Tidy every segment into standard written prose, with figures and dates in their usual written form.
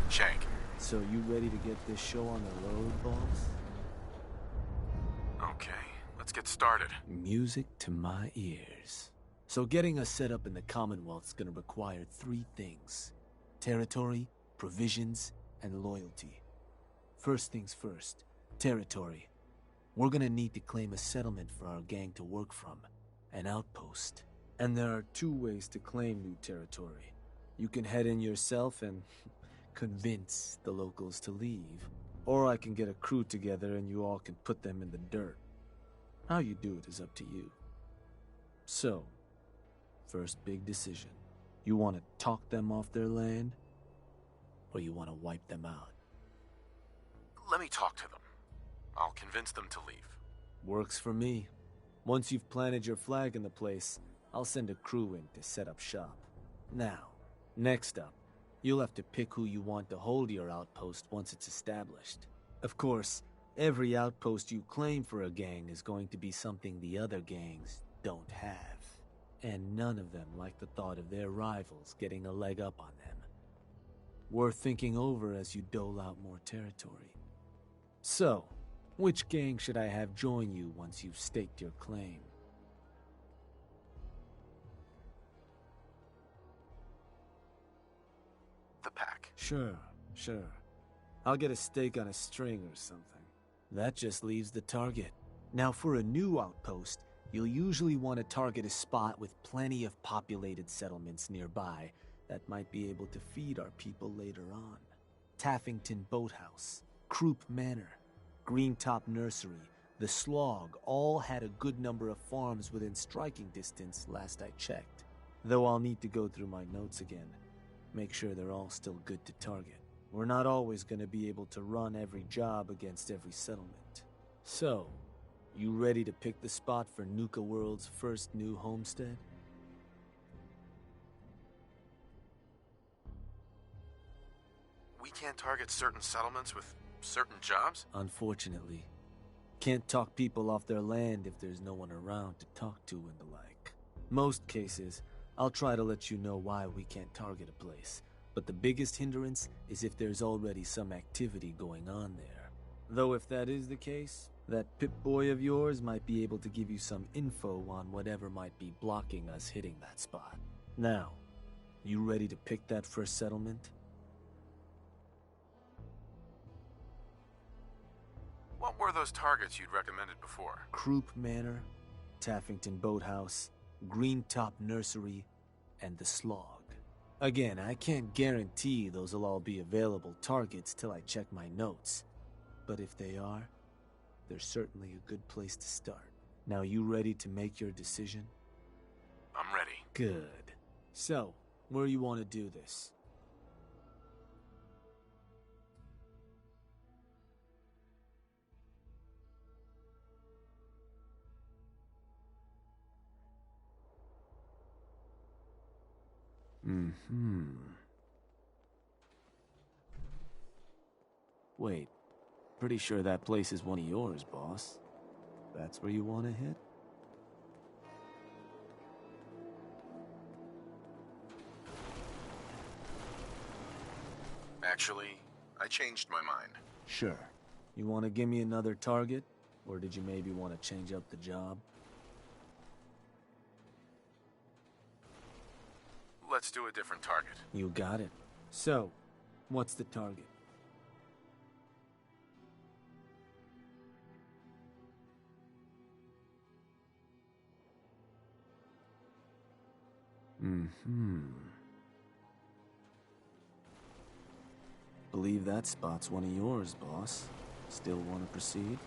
Check. So you ready to get this show on the road, boss? Okay, let's get started. Music to my ears. So getting us set up in the Commonwealth's gonna require 3 things. Territory, provisions, and loyalty. First things first, territory. We're gonna need to claim a settlement for our gang to work from, an outpost. And there are 2 ways to claim new territory. You can head in yourself and convince the locals to leave, or I can get a crew together and you all can put them in the dirt. How you do it is up to you. So, first big decision. You want to talk them off their land, or you want to wipe them out? Let me talk to them. I'll convince them to leave. Works for me. Once you've planted your flag in the place, I'll send a crew in to set up shop. Now, next up, you'll have to pick who you want to hold your outpost once it's established. Of course, every outpost you claim for a gang is going to be something the other gangs don't have. And none of them like the thought of their rivals getting a leg up on them. Worth thinking over as you dole out more territory. So, which gang should I have join you once you've staked your claim? The pack. Sure. I'll get a stake on a string or something. That just leaves the target. Now for a new outpost, you'll usually want to target a spot with plenty of populated settlements nearby that might be able to feed our people later on. Taffington Boathouse, Croup Manor, Greentop Nursery, the Slog all had a good number of farms within striking distance last I checked. Though I'll need to go through my notes again. Make sure they're all still good to target. We're not always going to be able to run every job against every settlement. So, you ready to pick the spot for NUKA World's first new homestead? We can't target certain settlements with certain jobs? Unfortunately. Can't talk people off their land if there's no one around to talk to and the like. Most cases, I'll try to let you know why we can't target a place, but the biggest hindrance is if there's already some activity going on there. Though if that is the case, that Pip-Boy of yours might be able to give you some info on whatever might be blocking us hitting that spot. Now, you ready to pick that first settlement? What were those targets you'd recommended before? Croup Manor, Taffington Boathouse, Greentop Nursery, and the Slog. Again, I can't guarantee those will all be available targets till I check my notes. But if they are, they're certainly a good place to start. Now you ready to make your decision? I'm ready. Good. So, where you want to do this? Wait, pretty sure that place is one of yours, boss. That's where you want to hit? Actually, I changed my mind. Sure. You want to give me another target? Or did you maybe want to change up the job? Let's do a different target. You got it. So, what's the target? Believe that spot's one of yours, boss. Still want to proceed?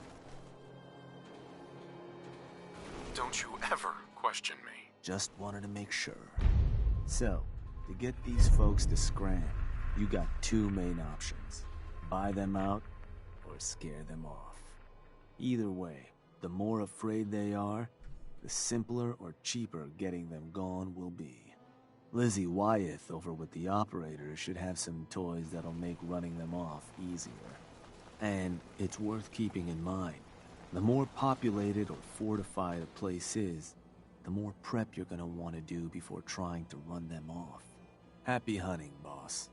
Don't you ever question me. Just wanted to make sure. So, to get these folks to scram, you got 2 main options. Buy them out, or scare them off. Either way, the more afraid they are, the simpler or cheaper getting them gone will be. Lizzie Wyeth over with the operators should have some toys that'll make running them off easier. And it's worth keeping in mind, the more populated or fortified a place is, the more prep you're gonna want to do before trying to run them off. Happy hunting, boss.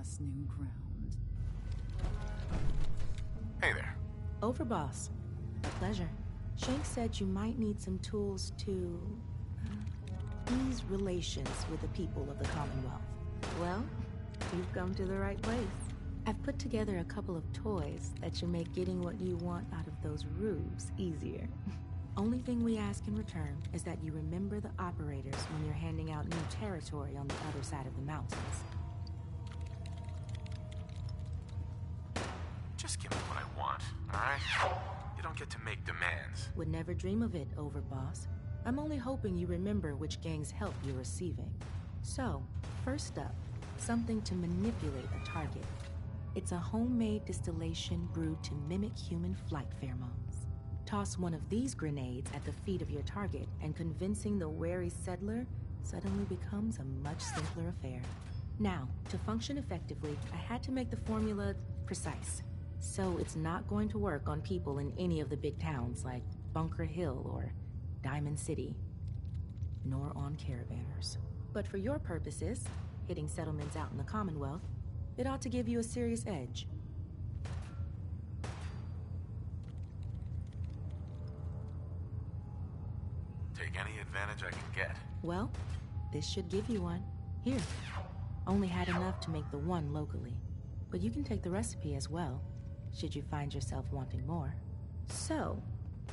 pass new ground. Hey there. Overboss. A pleasure. Shank said you might need some tools to ease relations with the people of the Commonwealth. Well, you've come to the right place. I've put together a couple of toys that should make getting what you want out of those roofs easier. Only thing we ask in return is that you remember the operators when you're handing out new territory on the other side of the mountains. Just give me what I want, alright? You don't get to make demands. Would never dream of it, Overboss. I'm only hoping you remember which gang's help you're receiving. So, first up, something to manipulate a target. It's a homemade distillation brewed to mimic human flight pheromones. Toss one of these grenades at the feet of your target, and convincing the wary settler suddenly becomes a much simpler affair. Now, to function effectively, I had to make the formula precise. So it's not going to work on people in any of the big towns like Bunker Hill or Diamond City, nor on caravanners. But for your purposes, hitting settlements out in the Commonwealth, it ought to give you a serious edge. Take any advantage I can get. Well, this should give you one. Here. Only had enough to make the one locally. But you can take the recipe as well, should you find yourself wanting more. So,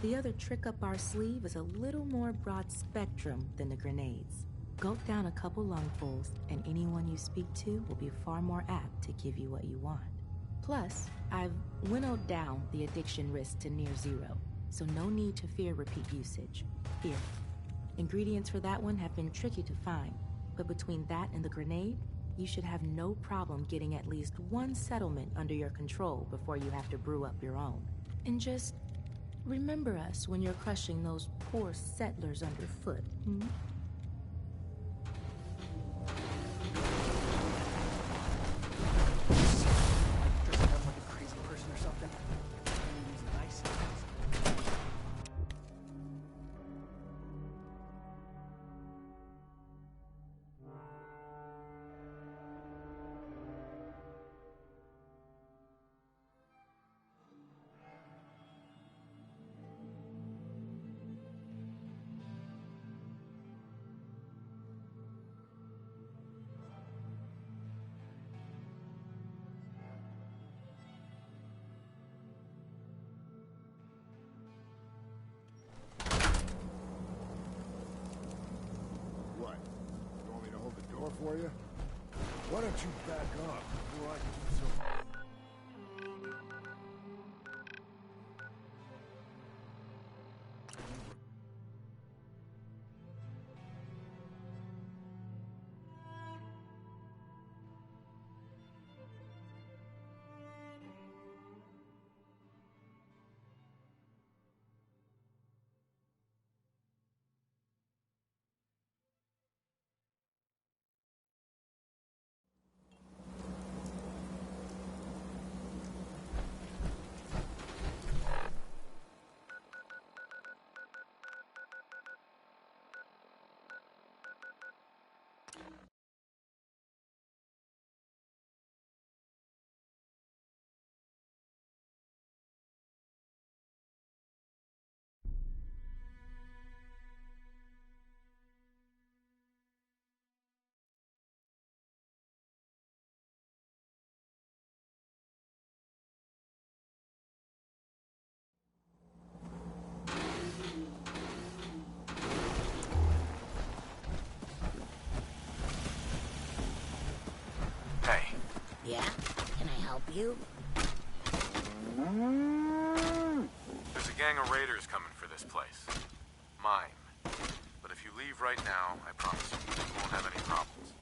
the other trick up our sleeve is a little more broad spectrum than the grenades. Gulp down a couple lungfuls, and anyone you speak to will be far more apt to give you what you want. Plus, I've winnowed down the addiction risk to near zero, so no need to fear repeat usage. Here. Ingredients for that one have been tricky to find, but between that and the grenade, you should have no problem getting at least one settlement under your control before you have to brew up your own. And just remember us when you're crushing those poor settlers underfoot, hmm? For you? Why don't you back up before I do so? Yeah? Can I help you? There's a gang of raiders coming for this place. Mine. But if you leave right now, I promise you won't have any problems.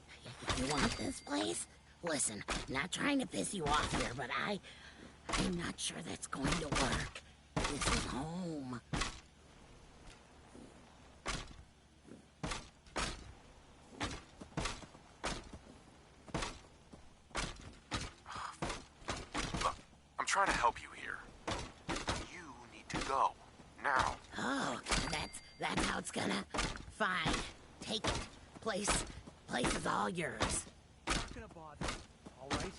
You want this place? Listen, not trying to piss you off here, but I'm not sure that's going to work. This is home. I'm trying to help you here. You need to go. Now. Oh, that's how it's gonna... Fine. Take it. Place is all yours. Not gonna bother. all right?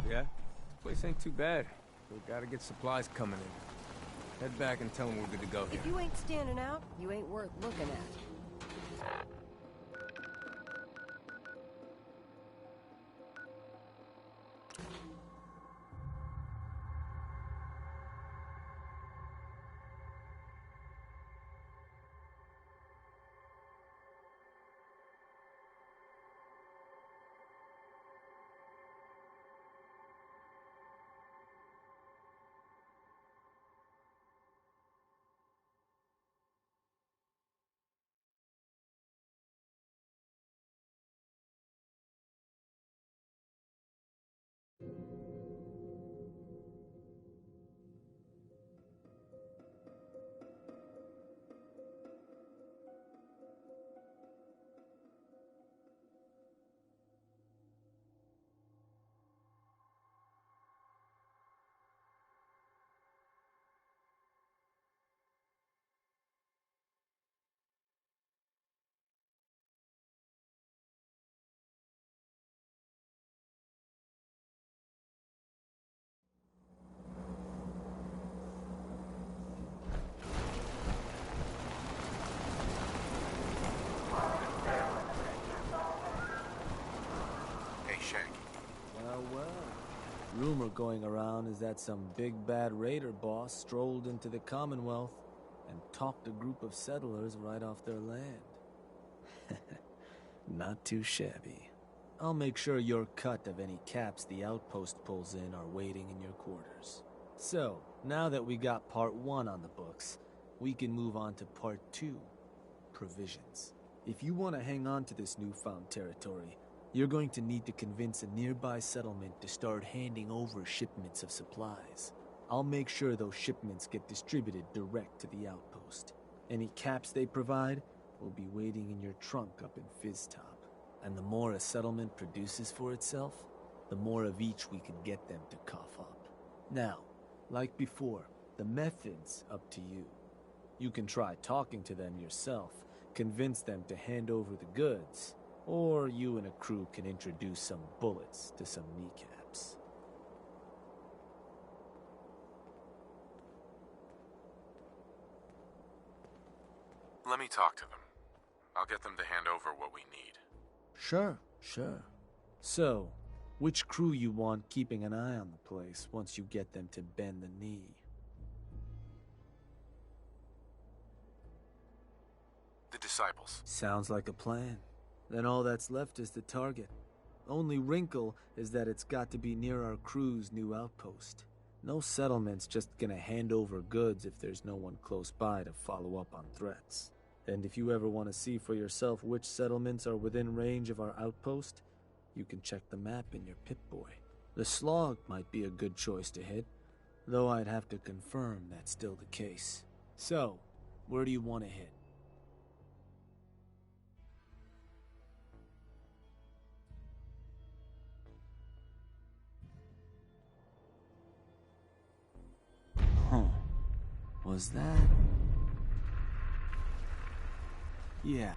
Yeah? This place ain't too bad. We gotta get supplies coming in. Head back and tell them we're good to go here. If you ain't standing out, you ain't worth looking at. Hey, Shank. Well, well. Rumor going around is that some big bad raider boss strolled into the Commonwealth and talked a group of settlers right off their land. Not too shabby. I'll make sure your cut of any caps the outpost pulls in are waiting in your quarters. So, now that we got part 1 on the books, we can move on to part 2, provisions. If you want to hang on to this newfound territory, you're going to need to convince a nearby settlement to start handing over shipments of supplies. I'll make sure those shipments get distributed direct to the outpost. Any caps they provide will be waiting in your trunk up in Fizztop. And the more a settlement produces for itself, the more of each we can get them to cough up. Now, like before, the method's up to you. You can try talking to them yourself, convince them to hand over the goods, or you and a crew can introduce some bullets to some kneecaps. Let me talk to them. I'll get them to hand over what we need. Sure. So, which crew you want keeping an eye on the place once you get them to bend the knee? The disciples. Sounds like a plan. Then all that's left is the target. Only wrinkle is that it's got to be near our crew's new outpost. No settlement's just gonna hand over goods if there's no one close by to follow up on threats. And if you ever want to see for yourself which settlements are within range of our outpost, you can check the map in your Pip-Boy. The Slog might be a good choice to hit, though I'd have to confirm that's still the case. So, where do you want to hit? Huh. Was that? Yeah.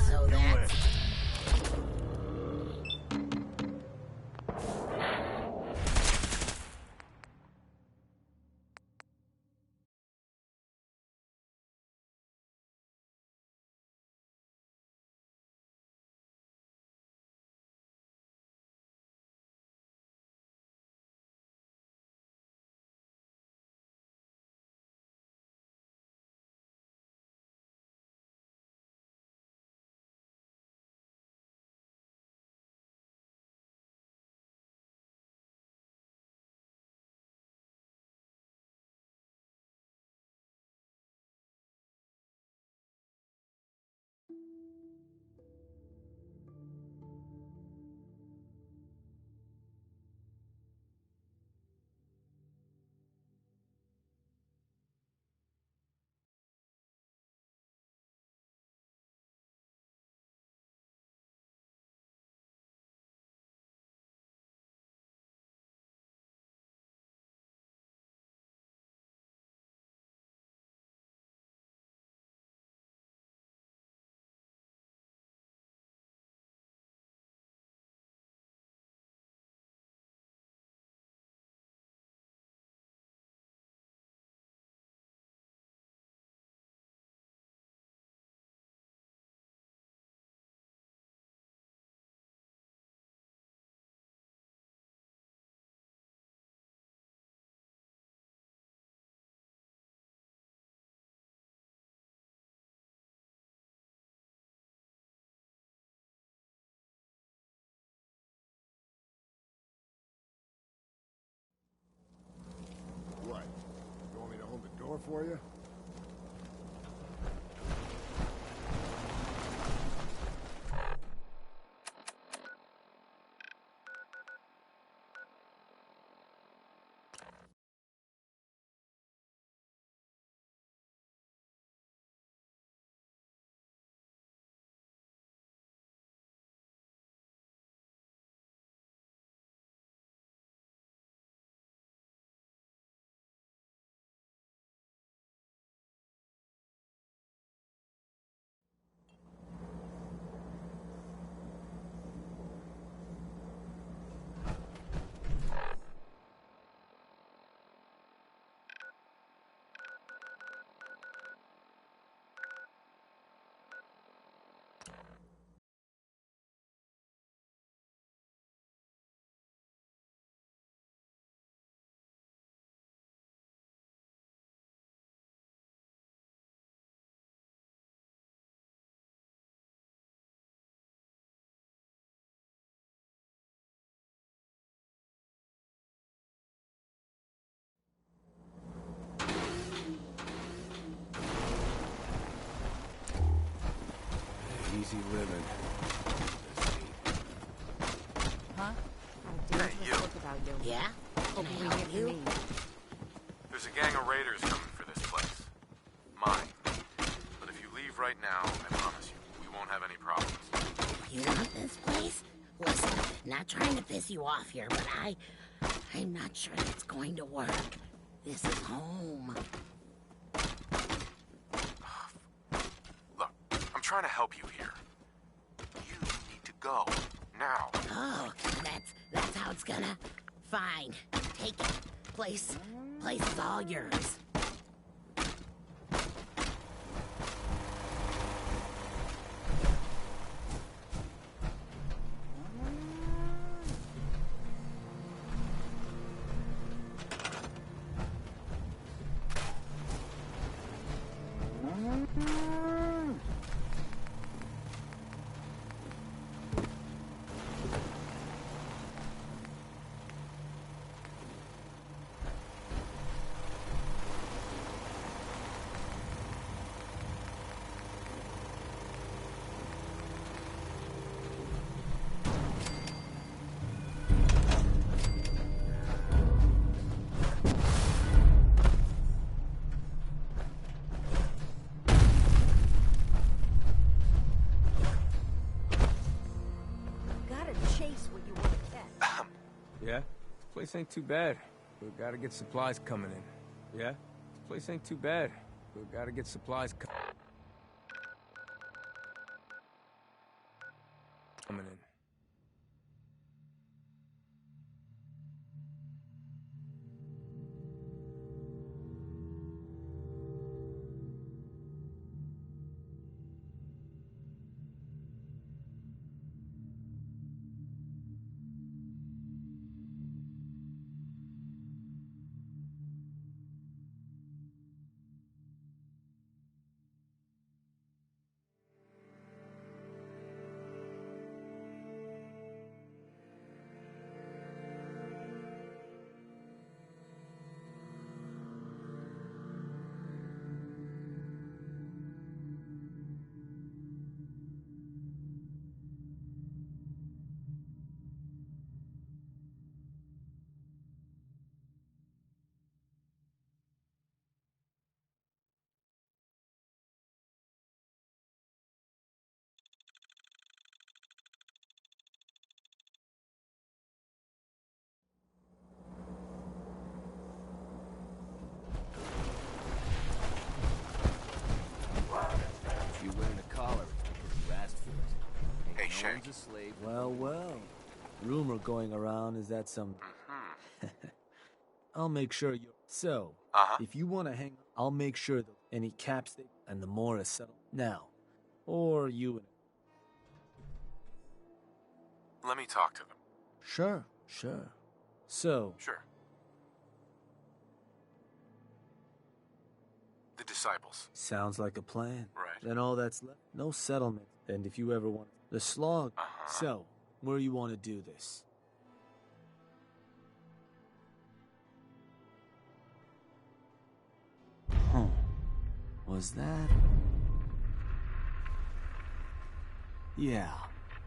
So that's... What? You want me to hold the door for you? Easy living. Huh? Hey, you. Look about you. Yeah? Can I Hopefully help hit you? me. There's a gang of raiders coming for this place. Mine. But if you leave right now, I promise you, we won't have any problems. You want this place? Listen, not trying to piss you off here, but I'm not sure that's going to work. This is home. Look, I'm trying to help you here. You need to go. Now. Oh, that's how it's gonna. Fine. Take it. Place is all yours. Gotta chase what you want to catch. Yeah? This place ain't too bad. We gotta get supplies coming in. Yeah? This place ain't too bad. We gotta get supplies coming in. If you're wearing a collar, you asked for it. Hey, No Shank. one's a slave. Well, well. Rumor going around is that some... I'll make sure you're... So, Uh-huh. if you want to hang... I'll make sure that any caps they... and the more is settled. Now. Or you and... Let me talk to them. Sure, sure. So, Sure. The disciples. sounds like a plan. Right. Then all that's left... No settlement. And if you ever want... The slog... Uh-huh. So, where you want to do this? Huh. Was that... Yeah,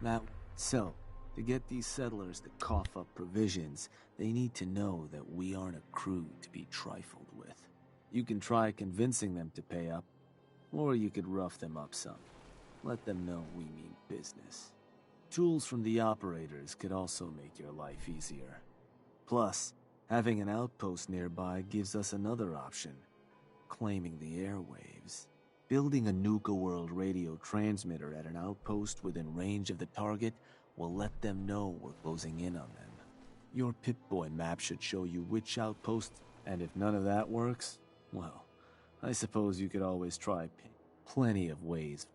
that... So, to get these settlers to cough up provisions, they need to know that we aren't a crew to be trifled with. You can try convincing them to pay up, or you could rough them up some. Let them know we mean business. Tools from the operators could also make your life easier. Plus, having an outpost nearby gives us another option. Claiming the airwaves. Building a NUKA World radio transmitter at an outpost within range of the target will let them know we're closing in on them. Your Pip-Boy map should show you which outpost, and if none of that works, well, I suppose you could always try plenty of ways.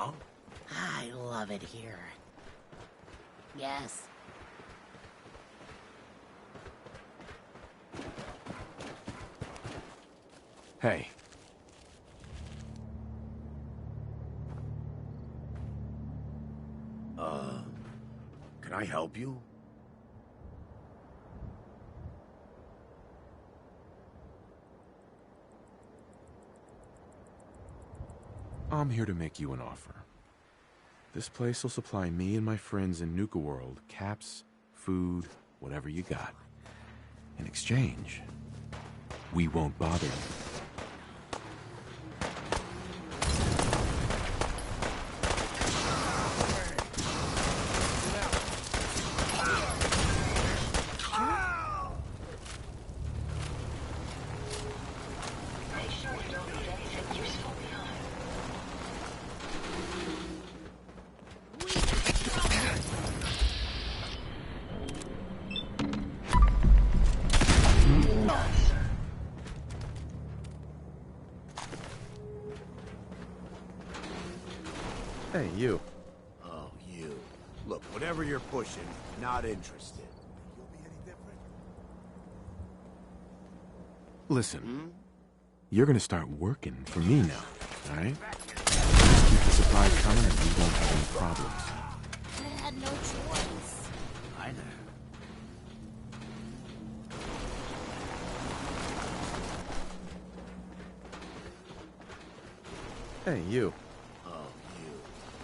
huh? I love it here. Yes. Hey. Can I help you? I'm here to make you an offer. This place will supply me and my friends in NUKA world caps, food, whatever you got. In exchange, we won't bother you. Hey, you. Oh, you. Look, whatever you're pushing, not interested. You'll be any different? Listen, you're gonna start working for me now, alright? Just keep the supplies coming and we won't have any problems. I had no choice. I know. Hey, you. Oh, you.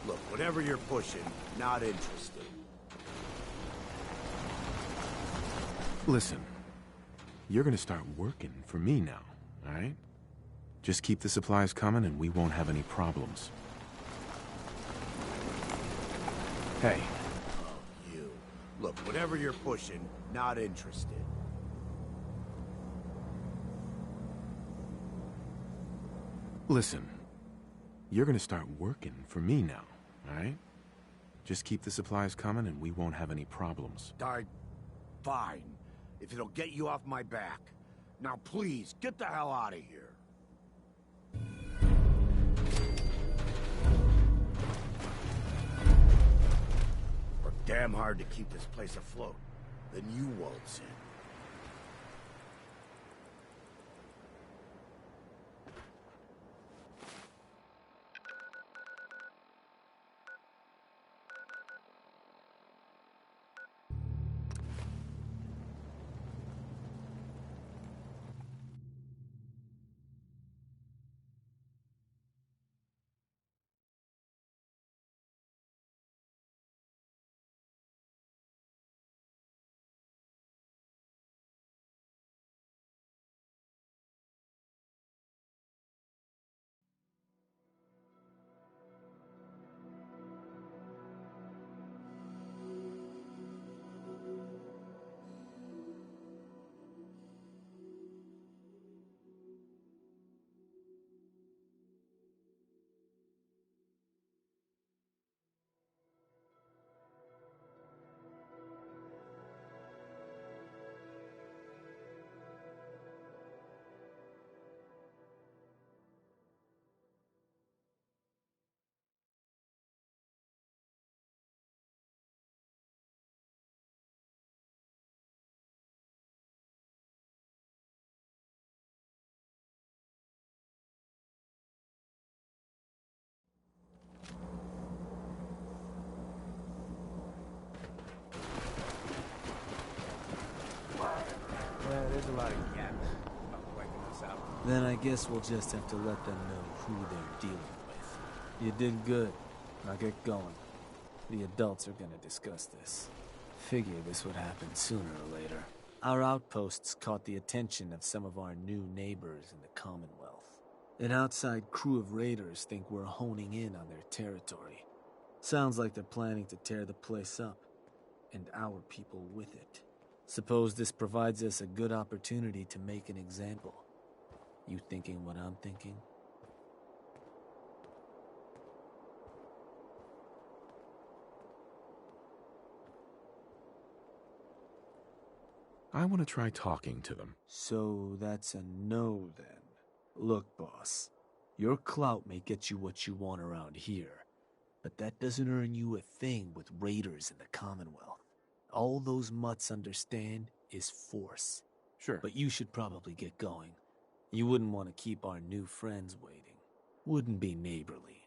Look, whatever you're pushing, not interested. Listen, you're gonna start working for me now, alright? Just keep the supplies coming and we won't have any problems. Hey. Oh, you. Look, whatever you're pushing, not interested. Listen, you're gonna start working for me now, alright? Just keep the supplies coming and we won't have any problems. Alright, fine. If it'll get you off my back. Now please, get the hell out of here. Work damn hard to keep this place afloat. Then you waltz in. Yeah, there's a lot of gaps about wiping us out. Then I guess we'll just have to let them know who they're dealing with. You did good. Now get going. The adults are gonna discuss this. Figure this would happen sooner or later. Our outposts caught the attention of some of our new neighbors in the Commonwealth. An outside crew of raiders think we're honing in on their territory. Sounds like they're planning to tear the place up, and our people with it. Suppose this provides us a good opportunity to make an example. You thinking what I'm thinking? I want to try talking to them. So that's a no then. Look, boss. Your clout may get you what you want around here, But that doesn't earn you a thing with raiders in the Commonwealth. All those mutts understand is force. Sure. But you should probably get going. You wouldn't want to keep our new friends waiting. Wouldn't be neighborly.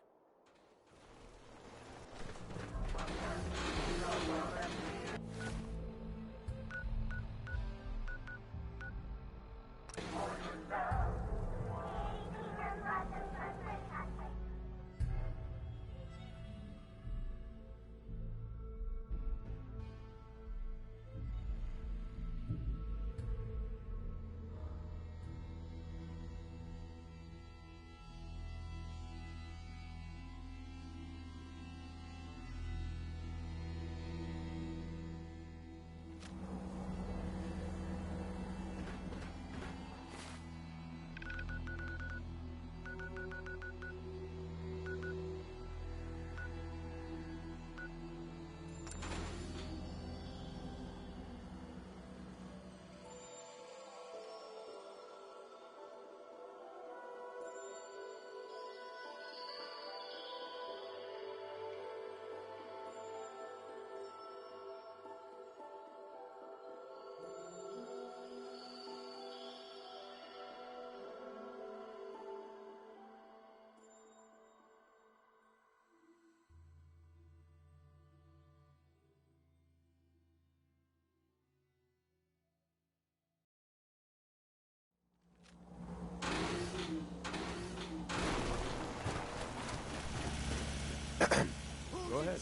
Go ahead.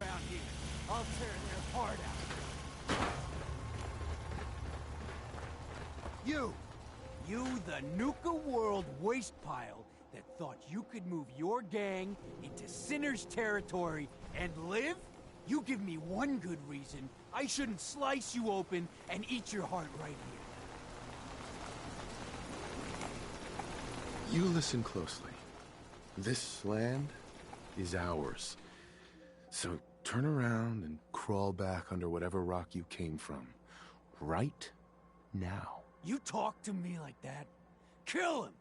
Around here, I'll tear their heart out. You the NUKA world waste pile that thought you could move your gang into Sinner's territory and live? You give me one good reason I shouldn't slice you open and eat your heart right here. You listen closely. This land is ours. So turn around and crawl back under whatever rock you came from. Right now. You talk to me like that? Kill him!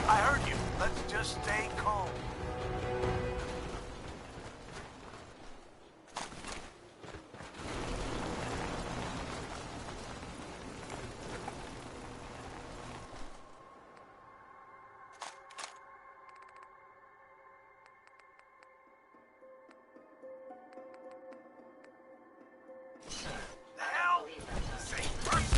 I heard you. Let's just stay calm. The hell? Say first.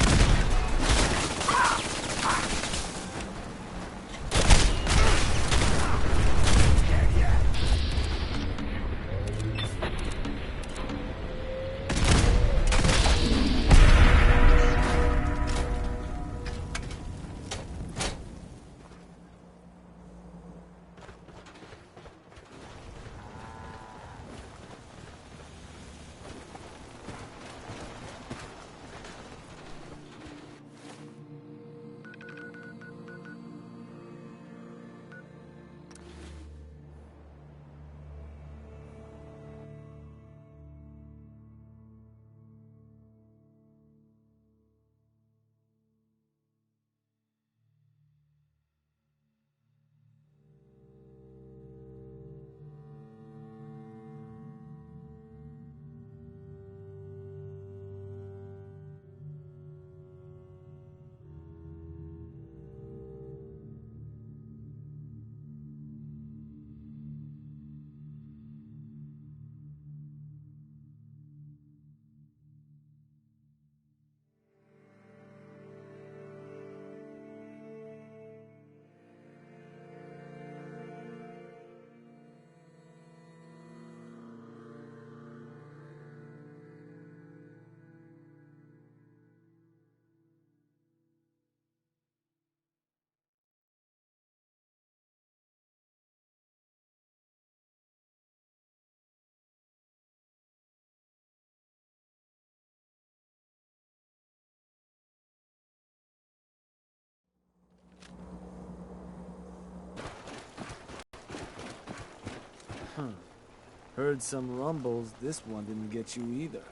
Heard some rumbles, this one didn't get you either.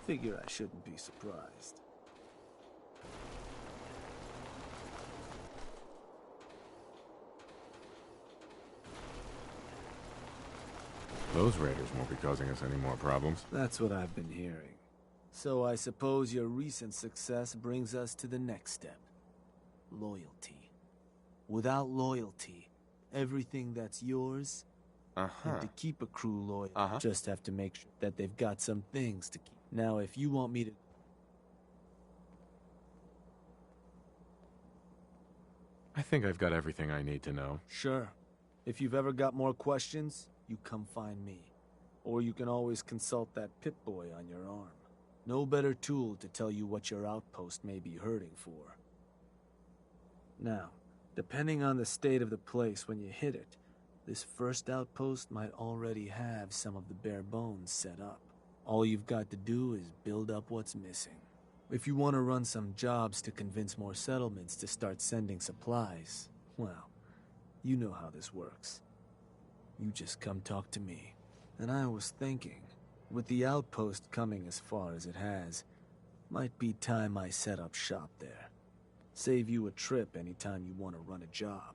Figure I shouldn't be surprised. Those raiders won't be causing us any more problems. That's what I've been hearing. So I suppose your recent success brings us to the next step. Loyalty. Without loyalty, everything that's yours, and to keep a crew loyal, just have to make sure that they've got some things to keep. Now, if you want me to... I think I've got everything I need to know. Sure. If you've ever got more questions, you come find me. Or you can always consult that Pip-Boy on your arm. No better tool to tell you what your outpost may be hurting for. Now, depending on the state of the place when you hit it, this first outpost might already have some of the bare bones set up. All you've got to do is build up what's missing. If you want to run some jobs to convince more settlements to start sending supplies, well, you know how this works. You just come talk to me. And I was thinking, with the outpost coming as far as it has, might be time I set up shop there. Save you a trip anytime you want to run a job.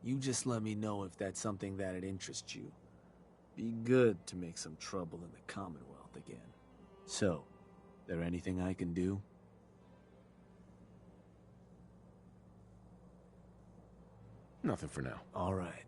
You just let me know if that's something that'd interest you. Be good to make some trouble in the Commonwealth again. So, there anything I can do? Nothing for now. All right.